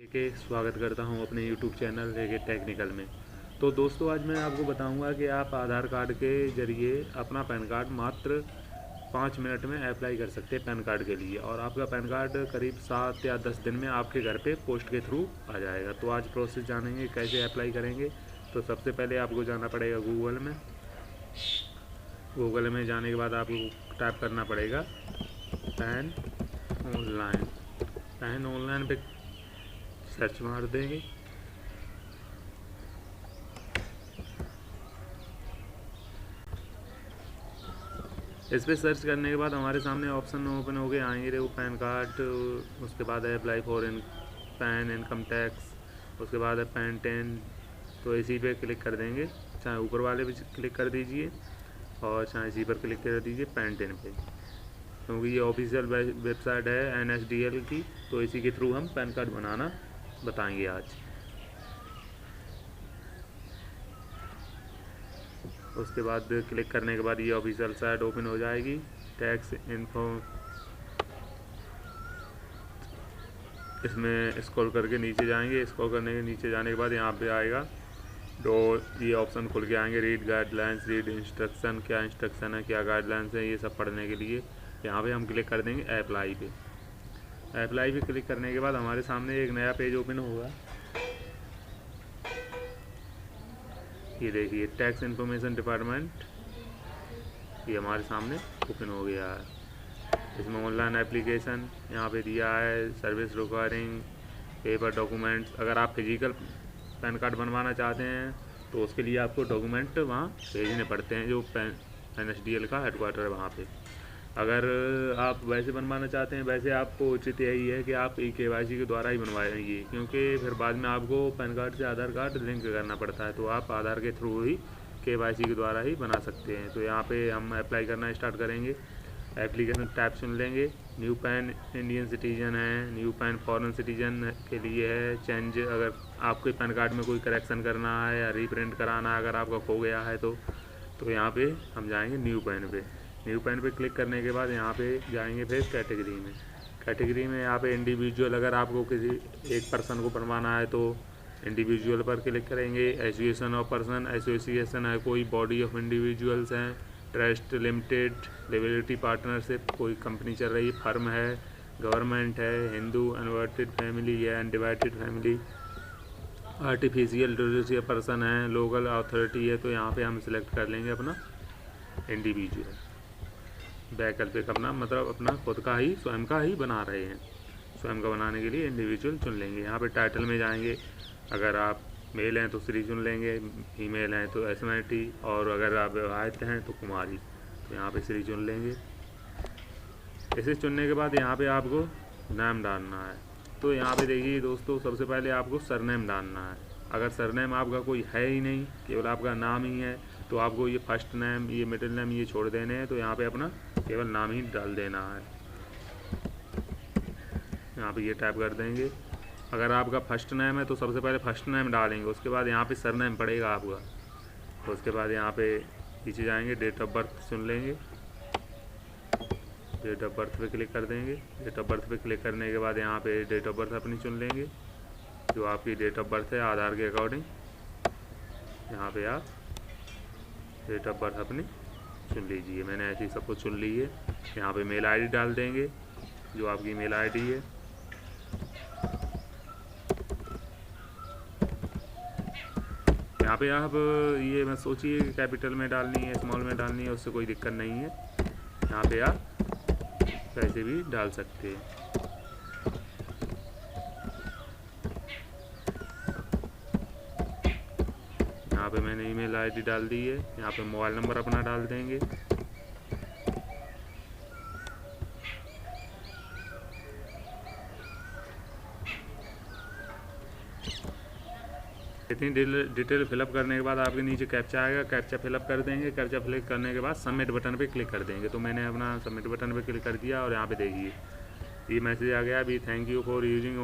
के स्वागत करता हूं अपने YouTube चैनल के टेक्निकल में। तो दोस्तों, आज मैं आपको बताऊंगा कि आप आधार कार्ड के ज़रिए अपना पैन कार्ड मात्र 5 मिनट में अप्लाई कर सकते हैं पैन कार्ड के लिए, और आपका पैन कार्ड करीब 7 या 10 दिन में आपके घर पे पोस्ट के थ्रू आ जाएगा। तो आज प्रोसेस जानेंगे कैसे अप्लाई करेंगे। तो सबसे पहले आपको जाना पड़ेगा गूगल में। गूगल में जाने के बाद आपको टाइप करना पड़ेगा पैन ऑनलाइन। पैन ऑनलाइन पे सर्च मार देंगे। इस पे सर्च करने के बाद हमारे सामने ऑप्शन ओपन हो गए आएंगे। देखो पैन कार्ड, उसके बाद है apply for pan income tax, उसके बाद है पैन 10। तो इसी पे क्लिक कर देंगे, चाहे ऊपर वाले पे क्लिक कर दीजिए और चाहे इसी पर क्लिक कर दीजिए पैन 10 पे, क्योंकि ये ऑफिशियल वेबसाइट है NSDL की। तो इसी के थ्रू हम पैन कार्ड बनाना बताएंगे आज। उसके बाद क्लिक करने के बाद ये ऑफिशियल साइट ओपन हो जाएगी। टैक्स इन्फो, इसमें स्क्रॉल करके नीचे जाएंगे। स्क्रॉल करने के नीचे जाने के बाद यहाँ पे आएगा तो ये ऑप्शन खुल के आएंगे, रीड गाइडलाइंस, रीड इंस्ट्रक्शन। क्या इंस्ट्रक्शन है, क्या गाइडलाइंस है, ये सब पढ़ने के लिए यहाँ पे हम क्लिक कर देंगे अप्लाई पे। अप्लाई पे क्लिक करने के बाद हमारे सामने एक नया पेज ओपन होगा। ये देखिए टैक्स इन्फॉर्मेशन डिपार्टमेंट, ये हमारे सामने ओपन हो गया है। इसमें ऑनलाइन एप्लीकेशन यहाँ पे दिया है, सर्विस रिक्वायरिंग पेपर डॉक्यूमेंट्स। अगर आप फिजिकल पैन कार्ड बनवाना चाहते हैं तो उसके लिए आपको डॉक्यूमेंट वहाँ भेजने पड़ते हैं, जो NSDL का हेडक्वार्टर है वहाँ पे। अगर आप वैसे बनवाना चाहते हैं, वैसे आपको उचित यही है कि आप KYC के द्वारा ही बनवाएंगे, क्योंकि फिर बाद में आपको पैन कार्ड से आधार कार्ड लिंक करना पड़ता है। तो आप आधार के थ्रू ही KYC के द्वारा ही बना सकते हैं। तो यहाँ पे हम अप्लाई करना स्टार्ट करेंगे। एप्लीकेशन टाइप चुन लेंगे। न्यू पैन इंडियन सिटीजन है, न्यू पैन फॉरेन सिटीजन के लिए है, चेंज अगर आपके पैन कार्ड में कोई करेक्शन करना है या रीप्रिंट कराना है अगर आपका खो गया है तो यहाँ पे हम जाएंगे न्यू पैन पे। न्यू पैन पे क्लिक करने के बाद यहाँ पे जाएंगे फिर कैटेगरी में। कैटेगरी में यहाँ पे इंडिविजुअल, अगर आपको किसी एक पर्सन को बनवाना है तो इंडिविजुअल पर क्लिक करेंगे। एसोसिएशन ऑफ पर्सन, एसोसिएशन है कोई, बॉडी ऑफ इंडिविजुअल्स हैं, ट्रस्ट लिमिटेड, लिबर्टी पार्टनरशिप कोई कंपनी चल रही है, फर्म है, गवर्नमेंट है, हिंदू अनवर्टेड फैमिली है, undivided family, artificial judicial person है, लोकल अथॉरिटी है। तो यहाँ पे हम सिलेक्ट कर लेंगे अपना इंडिविजुअल। वैकल्पिक अपना मतलब अपना खुद का ही स्वयं का ही बना रहे हैं, स्वयं का बनाने के लिए इंडिविजुअल चुन लेंगे। यहाँ पे टाइटल में जाएंगे, अगर आप मेल हैं तो श्री चुन लेंगे, फीमेल हैं तो SMT, और अगर आप विवाहित हैं तो कुमारी। तो यहाँ पे श्री चुन लेंगे। इसे चुनने के बाद यहाँ पे आपको नाम डालना है। तो यहाँ पे देखिए दोस्तों, सबसे पहले आपको सरनेम डालना है। अगर सरनेम आपका कोई है ही नहीं, केवल आपका नाम ही है, तो आपको ये फर्स्ट नेम, ये मिडिल नेम, ये छोड़ देने हैं। तो यहाँ पे अपना केवल नाम ही डाल देना है। यहाँ पे ये टाइप कर देंगे। अगर आपका फर्स्ट नेम है तो सबसे पहले फर्स्ट नेम डालेंगे, उसके बाद यहाँ पे सरनेम पड़ेगा आपका। तो उसके बाद यहाँ पे नीचे जाएंगे, डेट ऑफ बर्थ चुन लेंगे। डेट ऑफ बर्थ पे क्लिक कर देंगे। डेट ऑफ बर्थ पे क्लिक करने के बाद यहाँ पे डेट ऑफ बर्थ अपनी चुन लेंगे, जो आपकी डेट ऑफ बर्थ है आधार के अकॉर्डिंग। यहाँ पे आप डेट ऑफ बर्थ अपनी चुन लीजिए। मैंने ऐसी सब कुछ चुन ली है। यहाँ पे मेल ID डाल देंगे, जो आपकी मेल ID है। यहाँ पे आप ये मत सोचिए कि कैपिटल में डालनी है, स्मॉल में डालनी है, उससे कोई दिक्कत नहीं है। यहाँ पे आप पैसे भी डाल सकते हैं। यहाँ पे मैंने ईमेल ID डाल दी है। यहाँ पे मोबाइल नंबर अपना डाल देंगे। इतनी डिटेल फिलअप करने के बाद आपके नीचे कैप्चा आएगा, कैप्चा फिलअप कर देंगे। कैप्चा फिलअप करने के बाद सबमिट बटन पे क्लिक कर देंगे। तो मैंने अपना सबमिट बटन पे क्लिक कर दिया और यहाँ पे देखिए ये मैसेज आ गया, अभी thank you for using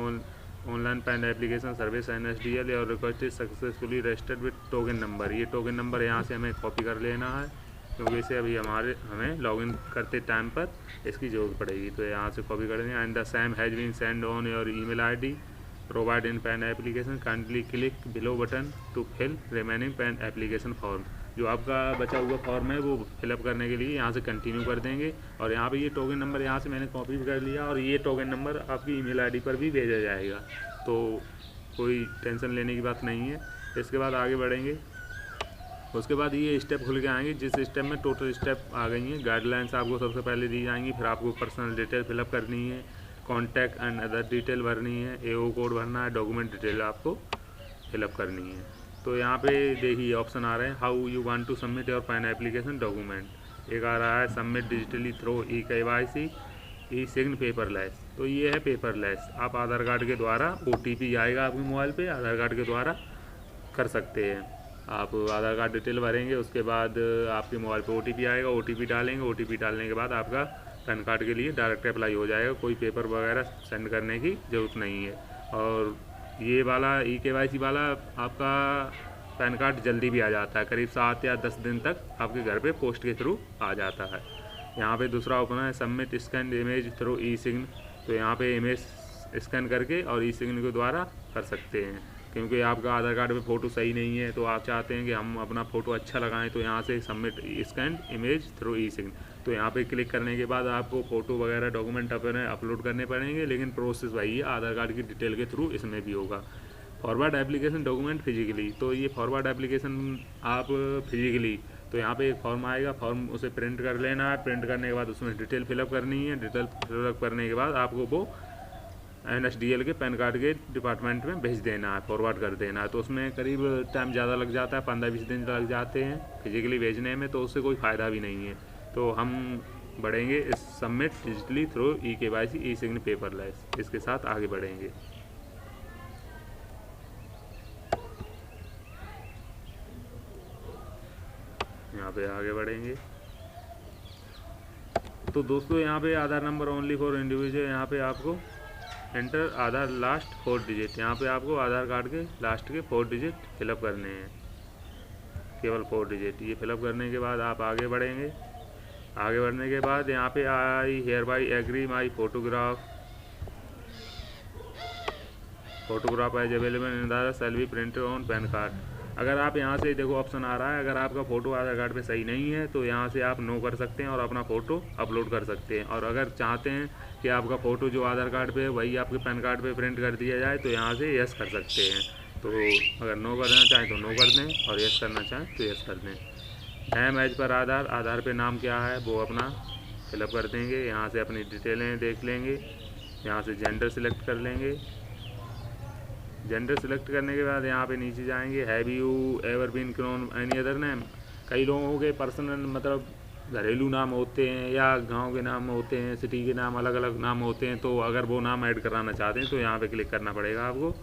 online pan application service NSDL और request is successfully registered with token number. ये टोकन नंबर यहाँ से हमें कॉपी कर लेना है, क्योंकि इसे अभी हमें लॉगिन करते टाइम पर इसकी ज़रूरत पड़ेगी। तो यहाँ से कॉपी कर देंगे। And the same has been send on your email ID provide in PAN application, kindly click below button to fill remaining PAN application form. जो आपका बचा हुआ फॉर्म है वो फिलअप करने के लिए यहाँ से कंटिन्यू कर देंगे, और यहाँ पे ये टोकन नंबर यहाँ से मैंने कॉपी कर लिया, और ये टोकन नंबर आपकी ईमेल आईडी पर भी भेजा जाएगा, तो कोई टेंशन लेने की बात नहीं है। इसके बाद आगे बढ़ेंगे। उसके बाद ये स्टेप खुल के आएंगे, जिस स्टेप में टोटल स्टेप आ गई हैं। गाइडलाइंस आपको सबसे पहले दी जाएंगी, फिर आपको पर्सनल डिटेल फिलअप करनी है, कॉन्टैक्ट एंड अदर डिटेल भरनी है, AO कोड भरना है, डॉक्यूमेंट डिटेल आपको फिलअप करनी है। तो यहाँ पे देखिए ऑप्शन आ रहे हैं, how you want to submit your PAN application document. एक आ रहा है submit digitally through eKYC e sign paperless. तो ये है पेपरलेस। आप आधार कार्ड के द्वारा OTP आएगा आपके मोबाइल पे, आधार कार्ड के द्वारा कर सकते हैं। आप आधार कार्ड डिटेल भरेंगे, उसके बाद आपके मोबाइल पे OTP आएगा, OTP डालेंगे, OTP डालने के बाद आपका पैन कार्ड के लिए डायरेक्ट अप्लाई हो जाएगा, कोई पेपर वगैरह सेंड करने की ज़रूरत नहीं है। और ये वाला eKYC वाला आपका पैन कार्ड जल्दी भी आ जाता है, करीब 7 या 10 दिन तक आपके घर पे पोस्ट के थ्रू आ जाता है। यहाँ पे दूसरा ऑप्शन है सबमिट स्कैन इमेज थ्रू e-सिग्न। तो यहाँ पे इमेज स्कैन करके और e-सिग्न के द्वारा कर सकते हैं, क्योंकि आपका आधार कार्ड पे फ़ोटो सही नहीं है, तो आप चाहते हैं कि हम अपना फ़ोटो अच्छा लगाएं, तो यहाँ से सबमिट स्कैन इमेज थ्रू e-सिग्न। तो यहाँ पे क्लिक करने के बाद आपको फ़ोटो वगैरह डॉक्यूमेंट अपने अपलोड करने पड़ेंगे, लेकिन प्रोसेस वही है, आधार कार्ड की डिटेल के थ्रू इसमें भी होगा। Forward application document physically. तो ये फॉरवर्ड एप्लीकेशन आप फिजिकली, तो यहाँ पे एक फॉर्म आएगा, फॉर्म उसे प्रिंट कर लेना है। प्रिंट करने के बाद उसमें डिटेल फिलअप करनी है। डिटेल फिलअप करने के बाद आपको वो NSDL के पैन कार्ड के डिपार्टमेंट में भेज देना है, फॉरवर्ड कर देना है। तो उसमें करीब टाइम ज़्यादा लग जाता है, 15-20 दिन लग जाते हैं फिजिकली भेजने में, तो उससे कोई फ़ायदा भी नहीं है। तो हम बढ़ेंगे इस submit digitally through eKYC e sign paperless, इसके साथ आगे बढ़ेंगे। यहाँ पे आगे बढ़ेंगे तो दोस्तों यहाँ पे आधार नंबर ओनली फॉर इंडिविजुअल, यहाँ पे आपको एंटर आधार लास्ट 4 डिजिट। यहाँ पे आपको आधार कार्ड के लास्ट के 4 डिजिट फिलअप करने हैं, केवल 4 डिजिट। ये फिलअप करने के बाद आप आगे बढ़ेंगे। आगे बढ़ने के बाद यहाँ पे I hereby agree my photograph as available in the shall be printed on PAN card. अगर आप यहाँ से देखो ऑप्शन आ रहा है, अगर आपका फ़ोटो आधार कार्ड पे सही नहीं है तो यहाँ से आप नो कर सकते हैं और अपना फ़ोटो अपलोड कर सकते हैं। और अगर चाहते हैं कि आपका फ़ोटो जो आधार कार्ड पे है वही आपके पैन कार्ड पे प्रिंट कर दिया जाए, तो यहाँ से यस कर सकते हैं। तो अगर नो करना चाहें तो नो कर दें, और यस करना चाहें तो यस कर दें। नेम एज पर आधार पे नाम क्या है वो अपना फिलअप कर देंगे। यहाँ से अपनी डिटेलें देख लेंगे, यहाँ से जेंडर सिलेक्ट कर लेंगे। जेंडर सिलेक्ट करने के बाद यहाँ पे नीचे जाएंगे, have you ever been known any other name. कई लोगों के पर्सनल मतलब घरेलू नाम होते हैं या गांव के नाम होते हैं, सिटी के नाम अलग अलग नाम होते हैं, तो अगर वो नाम ऐड कराना चाहते हैं तो यहाँ पे क्लिक करना पड़ेगा आपको।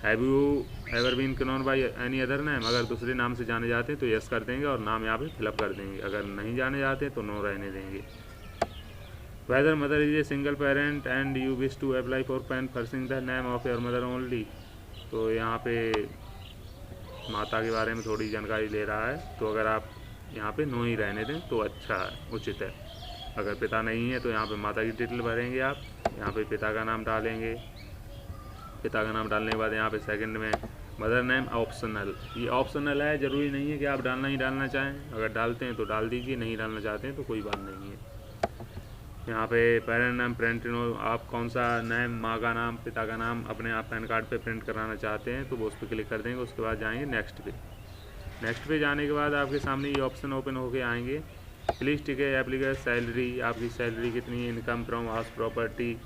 Have you ever been known by any other name, अगर दूसरे नाम से जाने जाते हैं तो यस कर देंगे और नाम यहाँ पे फिलअप कर देंगे। अगर नहीं जाने जाते तो नो रहने देंगे। Whether mother is a single parent and you wish to apply for PAN for using the name of your mother only. तो यहाँ पे माता के बारे में थोड़ी जानकारी ले रहा है, तो अगर आप यहाँ पे नो ही रहने दें तो अच्छा है, उचित है। अगर पिता नहीं है तो यहाँ पे माता की डिटेल भरेंगे आप। यहाँ पे पिता का नाम डालेंगे। पिता का नाम डालने के बाद यहाँ पे सेकंड में मदर नेम ऑप्शनल। ये ऑप्शनल है, ज़रूरी नहीं है कि आप डालना ही डालना चाहें। अगर डालते हैं तो डाल दीजिए, नहीं डालना चाहते हैं तो कोई बात नहीं है। यहाँ पे पेरेंट नाम प्रिंट आप कौन सा नेम, माँ का नाम, पिता का नाम अपने आप पैन कार्ड पे प्रिंट कराना चाहते हैं तो वो उस पर क्लिक कर देंगे। उसके बाद जाएंगे नेक्स्ट पे। नेक्स्ट पे जाने के बाद आपके सामने ये ऑप्शन ओपन होके आएंगे। प्लीज़ टिक एप्लीकेशन सैलरी, आपकी सैलरी कितनी है, इनकम फ्रॉम हाउस प्रॉपर्टी।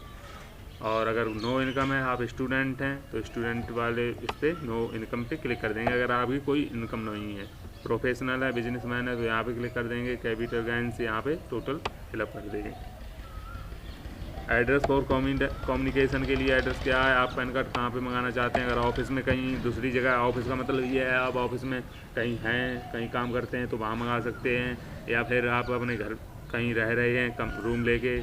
और अगर नो इनकम है, आप स्टूडेंट हैं तो स्टूडेंट वाले इस पर नो इनकम पे क्लिक कर देंगे, अगर आपकी कोई इनकम नहीं है। प्रोफेशनल है, बिजनेसमैन है तो यहाँ पे क्लिक कर देंगे। कैपिटल गेन्स यहाँ पे टोटल फिलअप कर देंगे। एड्रेस फॉर कम्युनिकेशन के लिए एड्रेस क्या है, आप पैन कार्ड कहाँ पे मंगाना चाहते हैं। अगर ऑफिस में कहीं दूसरी जगह, ऑफिस का मतलब ये है आप ऑफिस में कहीं हैं, कहीं काम करते हैं तो वहाँ मंगा सकते हैं, या फिर आप अपने घर कहीं रह रहे हैं रूम लेके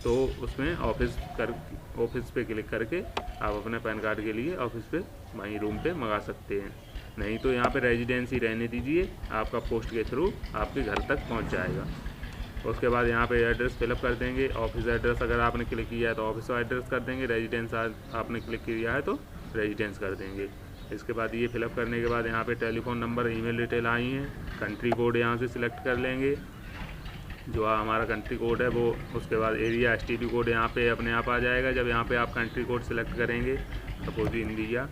तो उसमें ऑफिस पे क्लिक करके आप अपने पैन कार्ड के लिए ऑफिस पे वहीं रूम पे मंगा सकते हैं। नहीं तो यहाँ पे रेजिडेंसी रहने दीजिए, आपका पोस्ट के थ्रू आपके घर तक पहुँच जाएगा। उसके बाद यहाँ पे एड्रेस फिलअप कर देंगे। ऑफिस एड्रेस अगर आपने क्लिक किया है तो ऑफिस एड्रेस कर देंगे। रेजिडेंस आपने क्लिक किया है तो रेजिडेंस कर देंगे। इसके बाद ये फिलअप करने के बाद यहाँ पे टेलीफोन नंबर, ईमेल डिटेल आई हैं। कंट्री कोड यहाँ से सिलेक्ट कर लेंगे, जो हमारा कंट्री कोड है वो। उसके बाद एरिया STD कोड यहाँ पे अपने आप आ जाएगा जब यहाँ पे आप कंट्री कोड सिलेक्ट करेंगे। सपोज इंडिया,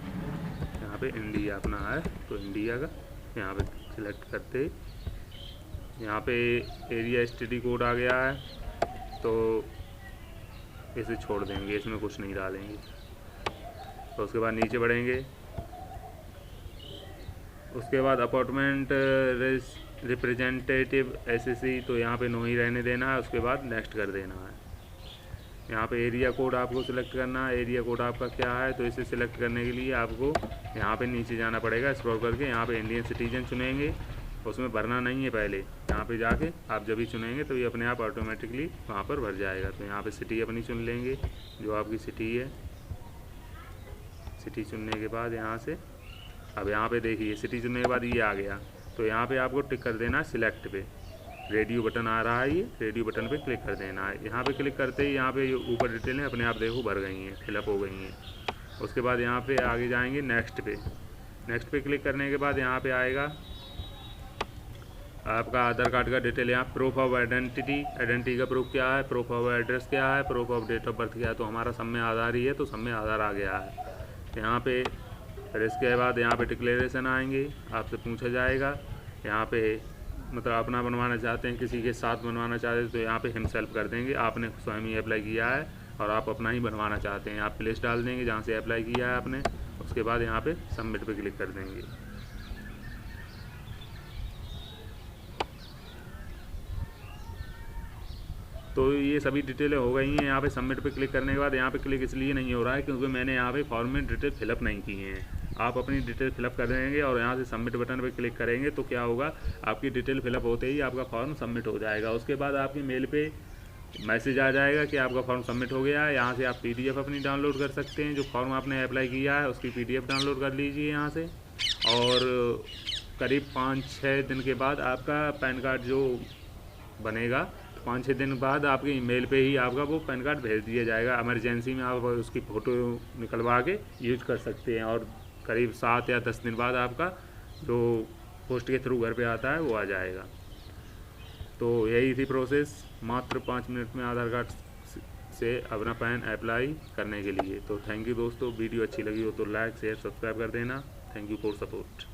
यहाँ पे इंडिया अपना है तो इंडिया का यहाँ पे सिलेक्ट करते यहाँ पे एरिया STD कोड आ गया है, तो इसे छोड़ देंगे, इसमें कुछ नहीं डालेंगे। तो उसके बाद नीचे बढ़ेंगे। उसके बाद अपार्टमेंट रिप्रेजेंटेटिव SSE, तो यहाँ पे नो ही रहने देना है। उसके बाद नेक्स्ट कर देना है। यहाँ पे एरिया कोड आपको सिलेक्ट करना है। एरिया कोड आपका क्या है, तो इसे सिलेक्ट करने के लिए आपको यहाँ पे नीचे जाना पड़ेगा स्क्रॉल करके। यहाँ पे इंडियन सिटीजन चुनेंगे, उसमें भरना नहीं है पहले। यहाँ पे जाके आप जब भी चुनेंगे तो ये अपने आप ऑटोमेटिकली वहाँ पर भर जाएगा। तो यहाँ पे सिटी अपनी चुन लेंगे, जो आपकी सिटी है। सिटी चुनने के बाद यहाँ से अब यहाँ पे देखिए सिटी चुनने के बाद ये आ गया, तो यहाँ पे आपको टिक कर देना है सिलेक्ट पे। रेडियो बटन आ रहा है, ये रेडियो बटन पे क्लिक कर देना है। यहाँ पे क्लिक करते ही यहाँ पे ऊपर डिटेलें अपने आप देखो भर गई हैं, फिलअप हो गई हैं। उसके बाद यहाँ पे आगे जाएंगे नेक्स्ट पे। नेक्स्ट पे क्लिक करने के बाद यहाँ पे आएगा आपका आधार कार्ड का डिटेल। यहाँ प्रूफ ऑफ आइडेंटिटी का प्रूफ क्या है, प्रूफ ऑफ एड्रेस क्या है, proof of date of birth क्या है। तो हमारा सब में आधार ही है, तो सब में आधार आ गया है यहाँ पे। फिर इसके बाद यहाँ पे डिक्लेरेशन आएंगे, आपसे पूछा जाएगा यहाँ पे मतलब अपना बनवाना चाहते हैं, किसी के साथ बनवाना चाहते हैं तो यहाँ पे हिमसेल्फ कर देंगे। आपने स्वयं ही अप्लाई किया है और आप अपना ही बनवाना चाहते हैं, आप प्लेस डाल देंगे जहाँ से अप्लाई किया है आपने। उसके बाद यहाँ पे सबमिट पे क्लिक कर देंगे। तो ये सभी डिटेलें हो गई हैं। यहाँ पे सबमिट पे क्लिक करने के बाद यहाँ पे क्लिक इसलिए नहीं हो रहा है क्योंकि मैंने यहाँ पे फॉर्म में डिटेल फिलअप नहीं की हैं। आप अपनी डिटेल फिलअप कर देंगे और यहाँ से सबमिट बटन पे क्लिक करेंगे तो क्या होगा, आपकी डिटेल फिलअप होते ही आपका फॉर्म सबमिट हो जाएगा। उसके बाद आपके मेल पे मैसेज आ जाएगा कि आपका फॉर्म सबमिट हो गया है। यहाँ से आप PDF अपनी डाउनलोड कर सकते हैं, जो फॉर्म आपने अप्लाई किया है उसकी PDF डाउनलोड कर लीजिए यहाँ से। और करीब 5-6 दिन के बाद आपका पैन कार्ड जो बनेगा, 5-6 दिन बाद आपके ईमेल पे ही आपका वो पैन कार्ड भेज दिया जाएगा। इमरजेंसी में आप उसकी फ़ोटो निकलवा के यूज कर सकते हैं। और करीब 7 या 10 दिन बाद आपका जो पोस्ट के थ्रू घर पे आता है वो आ जाएगा। तो यही थी प्रोसेस, मात्र 5 मिनट में आधार कार्ड से अपना पैन अप्लाई करने के लिए। तो थैंक यू दोस्तों, वीडियो अच्छी लगी हो तो लाइक शेयर सब्सक्राइब कर देना। Thank you for support.